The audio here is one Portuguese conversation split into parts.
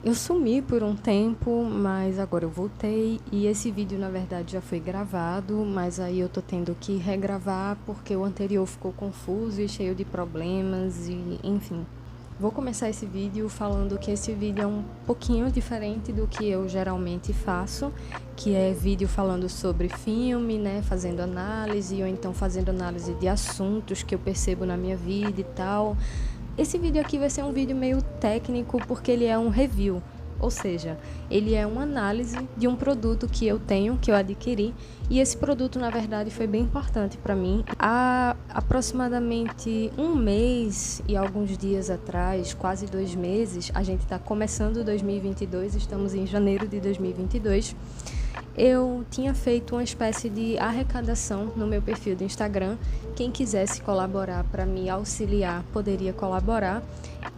Eu sumi por um tempo, mas agora eu voltei e esse vídeo na verdade já foi gravado, mas aí eu tô tendo que regravar porque o anterior ficou confuso e cheio de problemas e enfim. Vou começar esse vídeo falando que esse vídeo é um pouquinho diferente do que eu geralmente faço, que é vídeo falando sobre filme, né, fazendo análise ou então fazendo análise de assuntos que eu percebo na minha vida e tal. Esse vídeo aqui vai ser um vídeo meio técnico porque ele é um review, ou seja, ele é uma análise de um produto que eu tenho, que eu adquiri, e esse produto na verdade foi bem importante para mim. Há aproximadamente um mês e alguns dias atrás, quase 2 meses, a gente está começando 2022, estamos em janeiro de 2022. Eu tinha feito uma espécie de arrecadação no meu perfil do Instagram. Quem quisesse colaborar para me auxiliar poderia colaborar.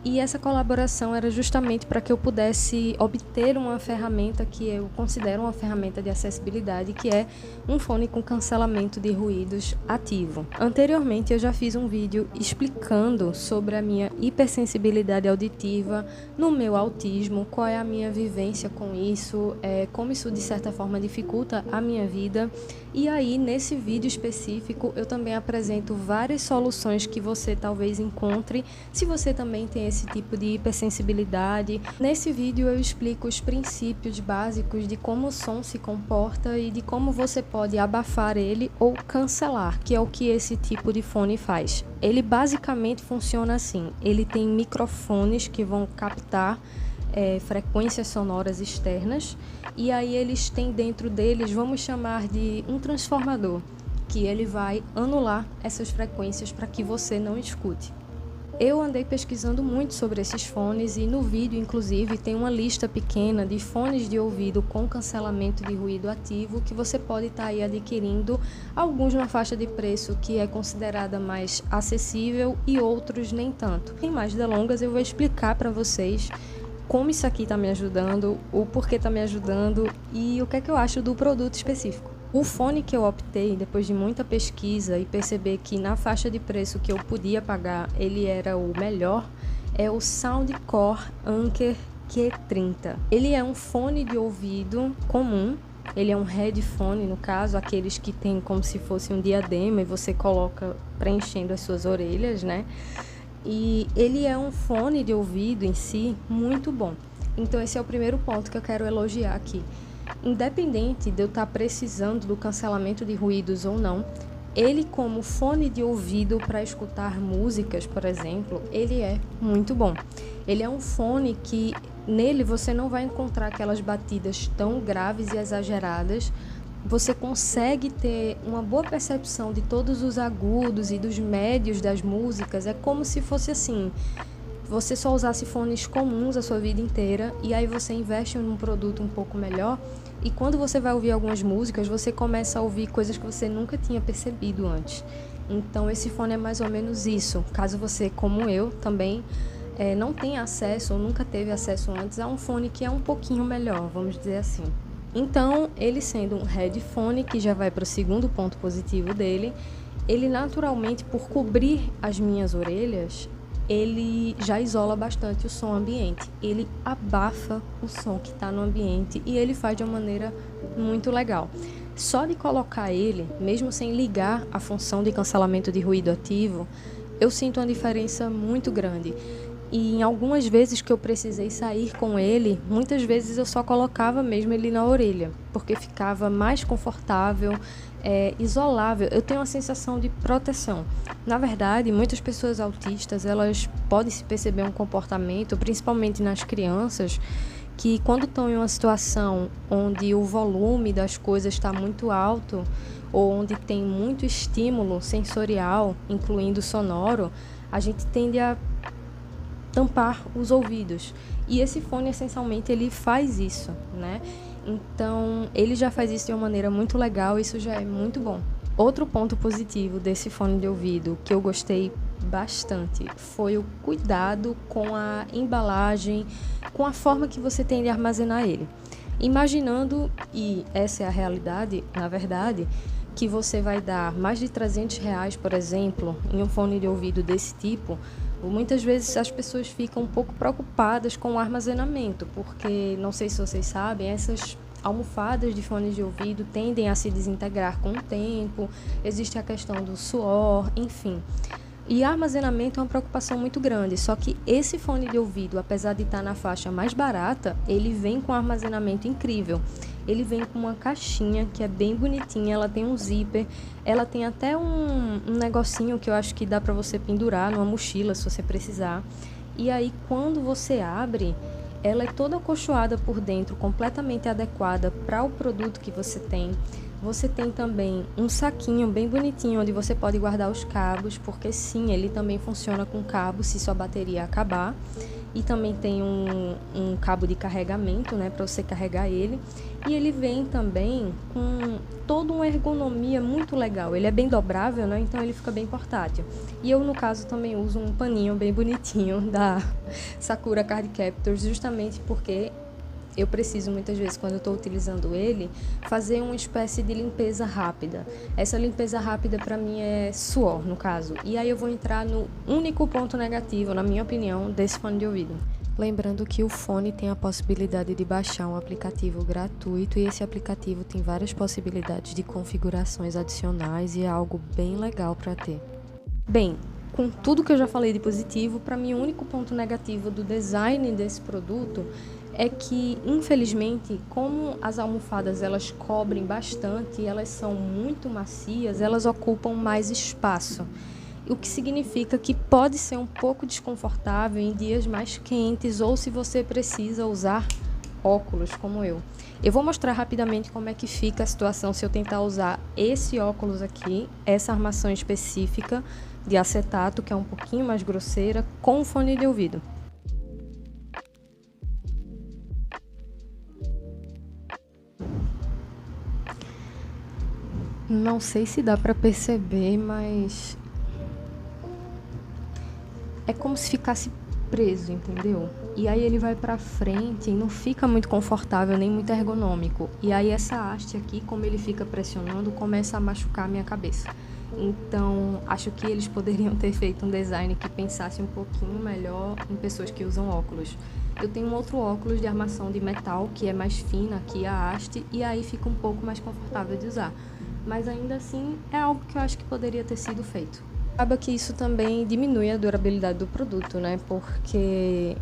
E essa colaboração era justamente para que eu pudesse obter uma ferramenta que eu considero uma ferramenta de acessibilidade, que é um fone com cancelamento de ruídos ativo. Anteriormente eu já fiz um vídeo explicando sobre a minha hipersensibilidade auditiva, no meu autismo, qual é a minha vivência com isso, como isso de certa forma dificulta a minha vida. E aí nesse vídeo específico eu também apresento várias soluções que você talvez encontre se você também tem esse tipo de hipersensibilidade. Nesse vídeo eu explico os princípios básicos de como o som se comporta e de como você pode abafar ele ou cancelar, que é o que esse tipo de fone faz. Ele basicamente funciona assim: ele tem microfones que vão captar frequências sonoras externas, e aí eles têm dentro deles, vamos chamar de um transformador, que ele vai anular essas frequências para que você não escute. Eu andei pesquisando muito sobre esses fones e no vídeo, inclusive, tem uma lista pequena de fones de ouvido com cancelamento de ruído ativo que você pode estar aí adquirindo, alguns na faixa de preço que é considerada mais acessível e outros nem tanto. Sem mais delongas, eu vou explicar para vocês como isso aqui está me ajudando, o porquê está me ajudando e o que é que eu acho do produto específico. O fone que eu optei, depois de muita pesquisa e perceber que na faixa de preço que eu podia pagar ele era o melhor, é o Soundcore Anker Q30. Ele é um fone de ouvido comum, ele é um headphone, no caso, aqueles que tem como se fosse um diadema e você coloca preenchendo as suas orelhas, né? E ele é um fone de ouvido em si muito bom. Então esse é o primeiro ponto que eu quero elogiar aqui. Independente de eu estar precisando do cancelamento de ruídos ou não, ele como fone de ouvido para escutar músicas, por exemplo, ele é muito bom. Ele é um fone que nele você não vai encontrar aquelas batidas tão graves e exageradas. Você consegue ter uma boa percepção de todos os agudos e dos médios das músicas. É como se fosse assim, você só usasse fones comuns a sua vida inteira e aí você investe num produto um pouco melhor e quando você vai ouvir algumas músicas, você começa a ouvir coisas que você nunca tinha percebido antes. Então esse fone é mais ou menos isso. Caso você, como eu, também não tenha acesso ou nunca teve acesso antes a um fone que é um pouquinho melhor, vamos dizer assim. Então, ele sendo um headphone, que já vai para o segundo ponto positivo dele, ele naturalmente, por cobrir as minhas orelhas, ele já isola bastante o som ambiente. Ele abafa o som que está no ambiente e ele faz de uma maneira muito legal. Só de colocar ele, mesmo sem ligar a função de cancelamento de ruído ativo, eu sinto uma diferença muito grande. E em algumas vezes que eu precisei sair com ele, muitas vezes eu só colocava mesmo ele na orelha, porque ficava mais confortável, isolável. Eu tenho uma sensação de proteção. Na verdade, muitas pessoas autistas, elas podem se perceber um comportamento, principalmente nas crianças, que quando estão em uma situação onde o volume das coisas está muito alto, ou onde tem muito estímulo sensorial, incluindo sonoro, a gente tende a tampar os ouvidos. E esse fone, essencialmente, ele faz isso, né? Então, ele já faz isso de uma maneira muito legal, isso já é muito bom. Outro ponto positivo desse fone de ouvido que eu gostei bastante foi o cuidado com a embalagem, com a forma que você tem de armazenar ele. Imaginando, e essa é a realidade, na verdade, que você vai dar mais de R$ 300, por exemplo, em um fone de ouvido desse tipo, Muitas vezes as pessoas ficam um pouco preocupadas com o armazenamento, porque, não sei se vocês sabem, essas almofadas de fones de ouvido tendem a se desintegrar com o tempo, existe a questão do suor, enfim. E armazenamento é uma preocupação muito grande, só que esse fone de ouvido, apesar de estar na faixa mais barata, ele vem com armazenamento incrível. Ele vem com uma caixinha que é bem bonitinha, ela tem um zíper, ela tem até um negocinho que eu acho que dá para você pendurar numa mochila se você precisar. E aí quando você abre, ela é toda acolchoada por dentro, completamente adequada para o produto que você tem. Você tem também um saquinho bem bonitinho onde você pode guardar os cabos, porque sim, ele também funciona com cabo se sua bateria acabar. E também tem um cabo de carregamento, né, para você carregar ele. E ele vem também com toda uma ergonomia muito legal. Ele é bem dobrável, né, então ele fica bem portátil. E eu, no caso, também uso um paninho bem bonitinho da Sakura Card Captors, justamente porque eu preciso muitas vezes, quando eu estou utilizando ele, fazer uma espécie de limpeza rápida. Essa limpeza rápida para mim é suor, no caso. E aí eu vou entrar no único ponto negativo, na minha opinião, desse fone de ouvido. Lembrando que o fone tem a possibilidade de baixar um aplicativo gratuito e esse aplicativo tem várias possibilidades de configurações adicionais e é algo bem legal para ter. Bem, com tudo que eu já falei de positivo, para mim o único ponto negativo do design desse produto é que, infelizmente, como as almofadas elas cobrem bastante e elas são muito macias, elas ocupam mais espaço. O que significa que pode ser um pouco desconfortável em dias mais quentes ou se você precisa usar óculos como eu. Eu vou mostrar rapidamente como é que fica a situação se eu tentar usar esse óculos aqui, essa armação específica de acetato, que é um pouquinho mais grosseira, com fone de ouvido. Não sei se dá para perceber, mas é como se ficasse preso, entendeu? E aí ele vai para frente e não fica muito confortável nem muito ergonômico. E aí essa haste aqui, como ele fica pressionando, começa a machucar a minha cabeça. Então, acho que eles poderiam ter feito um design que pensasse um pouquinho melhor em pessoas que usam óculos. Eu tenho um outro óculos de armação de metal, que é mais fina aqui a haste, e aí fica um pouco mais confortável de usar. Mas ainda assim é algo que eu acho que poderia ter sido feito. Acaba que isso também diminui a durabilidade do produto, né? Porque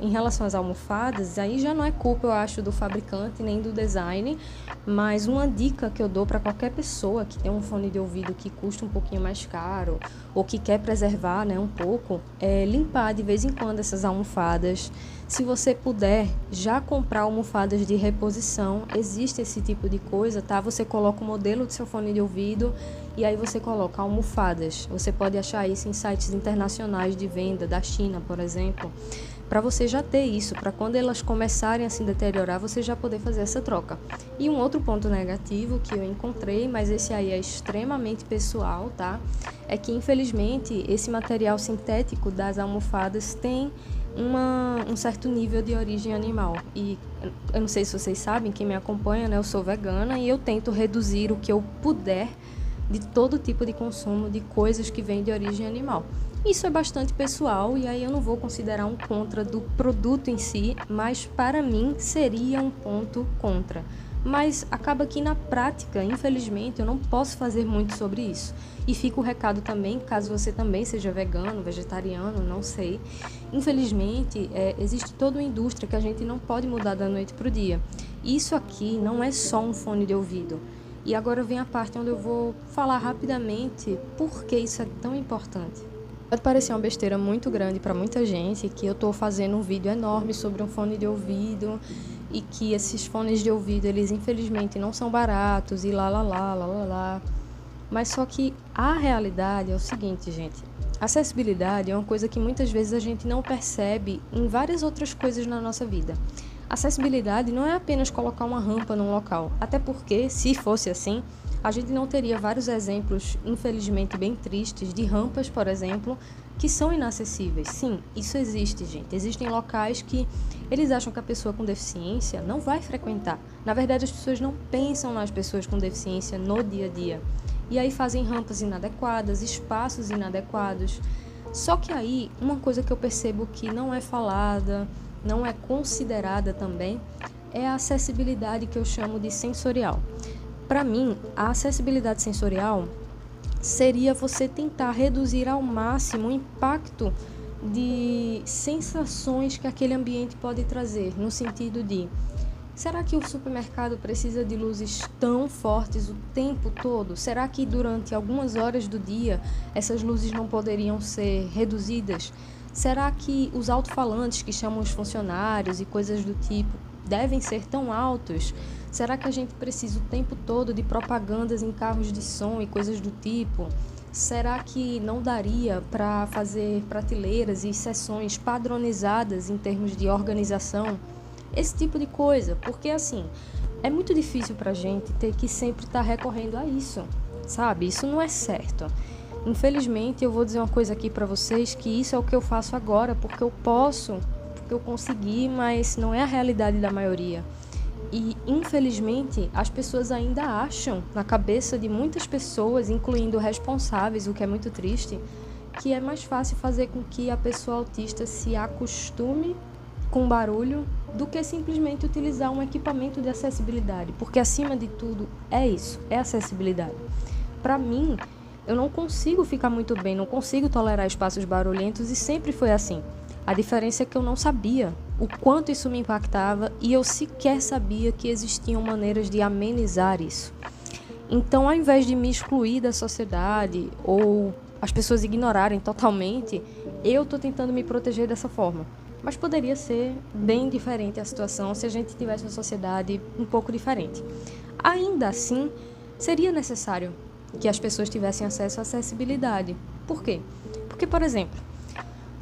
em relação às almofadas, aí já não é culpa, eu acho, do fabricante nem do design, mas uma dica que eu dou para qualquer pessoa que tem um fone de ouvido que custa um pouquinho mais caro ou que quer preservar, né, um pouco, é limpar de vez em quando essas almofadas. Se você puder, já comprar almofadas de reposição, existe esse tipo de coisa, tá? Você coloca o modelo do seu fone de ouvido e aí você coloca almofadas. Você pode achar isso em sites internacionais de venda, da China, por exemplo, para você já ter isso, para quando elas começarem a se deteriorar, você já poder fazer essa troca. E um outro ponto negativo que eu encontrei, mas esse aí é extremamente pessoal, tá? É que infelizmente esse material sintético das almofadas tem um certo nível de origem animal. E eu não sei se vocês sabem, quem me acompanha, né? Eu sou vegana e eu tento reduzir o que eu puder de todo tipo de consumo de coisas que vêm de origem animal. Isso é bastante pessoal e aí eu não vou considerar um contra do produto em si, mas para mim seria um ponto contra. Mas acaba que na prática, infelizmente, eu não posso fazer muito sobre isso. E fica o recado também, caso você também seja vegano, vegetariano, não sei. Infelizmente, existe toda uma indústria que a gente não pode mudar da noite para o dia. Isso aqui não é só um fone de ouvido. E agora vem a parte onde eu vou falar rapidamente por que isso é tão importante. Pode parecer uma besteira muito grande para muita gente que eu estou fazendo um vídeo enorme sobre um fone de ouvido e que esses fones de ouvido, eles infelizmente não são baratos e lá. Mas só que a realidade é o seguinte, gente. Acessibilidade é uma coisa que muitas vezes a gente não percebe em várias outras coisas na nossa vida. Acessibilidade não é apenas colocar uma rampa num local, até porque, se fosse assim, a gente não teria vários exemplos, infelizmente bem tristes, de rampas, por exemplo, que são inacessíveis. Sim, isso existe, gente. Existem locais que eles acham que a pessoa com deficiência não vai frequentar. Na verdade, as pessoas não pensam nas pessoas com deficiência no dia a dia. E aí fazem rampas inadequadas, espaços inadequados. Só que aí, uma coisa que eu percebo que não é falada, não é considerada também, é a acessibilidade que eu chamo de sensorial. Para mim, a acessibilidade sensorial seria você tentar reduzir ao máximo o impacto de sensações que aquele ambiente pode trazer, no sentido de: será que o supermercado precisa de luzes tão fortes o tempo todo? Será que durante algumas horas do dia essas luzes não poderiam ser reduzidas? Será que os alto-falantes que chamam os funcionários e coisas do tipo devem ser tão altos? Será que a gente precisa o tempo todo de propagandas em carros de som e coisas do tipo? Será que não daria para fazer prateleiras e seções padronizadas em termos de organização? Esse tipo de coisa, porque assim, é muito difícil pra gente ter que sempre estar recorrendo a isso, sabe? Isso não é certo. Infelizmente, eu vou dizer uma coisa aqui pra vocês, que isso é o que eu faço agora, porque eu posso, porque eu consegui, mas não é a realidade da maioria. E, infelizmente, as pessoas ainda acham, na cabeça de muitas pessoas, incluindo responsáveis, o que é muito triste, que é mais fácil fazer com que a pessoa autista se acostume com barulho do que simplesmente utilizar um equipamento de acessibilidade, porque acima de tudo é isso, é acessibilidade. Para mim, eu não consigo ficar muito bem, não consigo tolerar espaços barulhentos e sempre foi assim. A diferença é que eu não sabia o quanto isso me impactava e eu sequer sabia que existiam maneiras de amenizar isso. Então, ao invés de me excluir da sociedade ou as pessoas ignorarem totalmente, eu estou tentando me proteger dessa forma. Mas poderia ser bem diferente a situação se a gente tivesse uma sociedade um pouco diferente. Ainda assim, seria necessário que as pessoas tivessem acesso à acessibilidade. Por quê? Porque, por exemplo,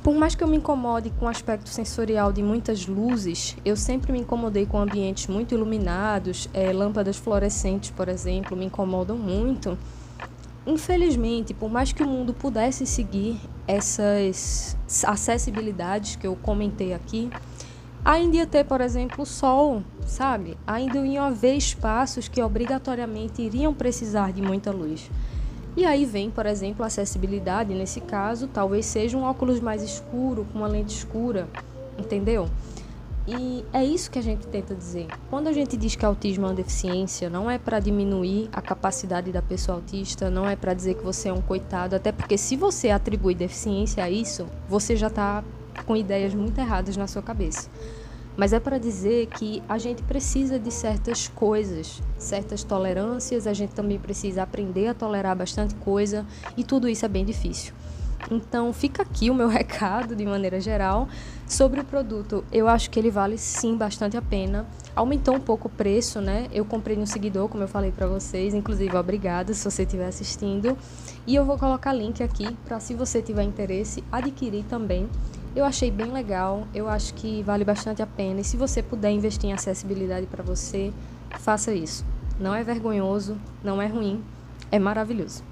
por mais que eu me incomode com o aspecto sensorial de muitas luzes, eu sempre me incomodei com ambientes muito iluminados, lâmpadas fluorescentes, por exemplo, me incomodam muito. Infelizmente, por mais que o mundo pudesse seguir essas acessibilidades que eu comentei aqui, ainda ia ter, por exemplo, o sol, sabe? Ainda iam haver espaços que obrigatoriamente iriam precisar de muita luz. E aí vem, por exemplo, a acessibilidade, nesse caso, talvez seja um óculos mais escuro, com uma lente escura, entendeu? E é isso que a gente tenta dizer. Quando a gente diz que autismo é uma deficiência, não é para diminuir a capacidade da pessoa autista, não é para dizer que você é um coitado, até porque se você atribui deficiência a isso, você já está com ideias muito erradas na sua cabeça. Mas é para dizer que a gente precisa de certas coisas, certas tolerâncias, a gente também precisa aprender a tolerar bastante coisa e tudo isso é bem difícil. Então fica aqui o meu recado de maneira geral sobre o produto. Eu acho que ele vale sim bastante a pena. Aumentou um pouco o preço, né? Eu comprei no Seguidor, como eu falei para vocês, inclusive obrigada se você estiver assistindo. E eu vou colocar link aqui para, se você tiver interesse, adquirir também. Eu achei bem legal, eu acho que vale bastante a pena. E se você puder investir em acessibilidade para você, faça isso. Não é vergonhoso, não é ruim, é maravilhoso.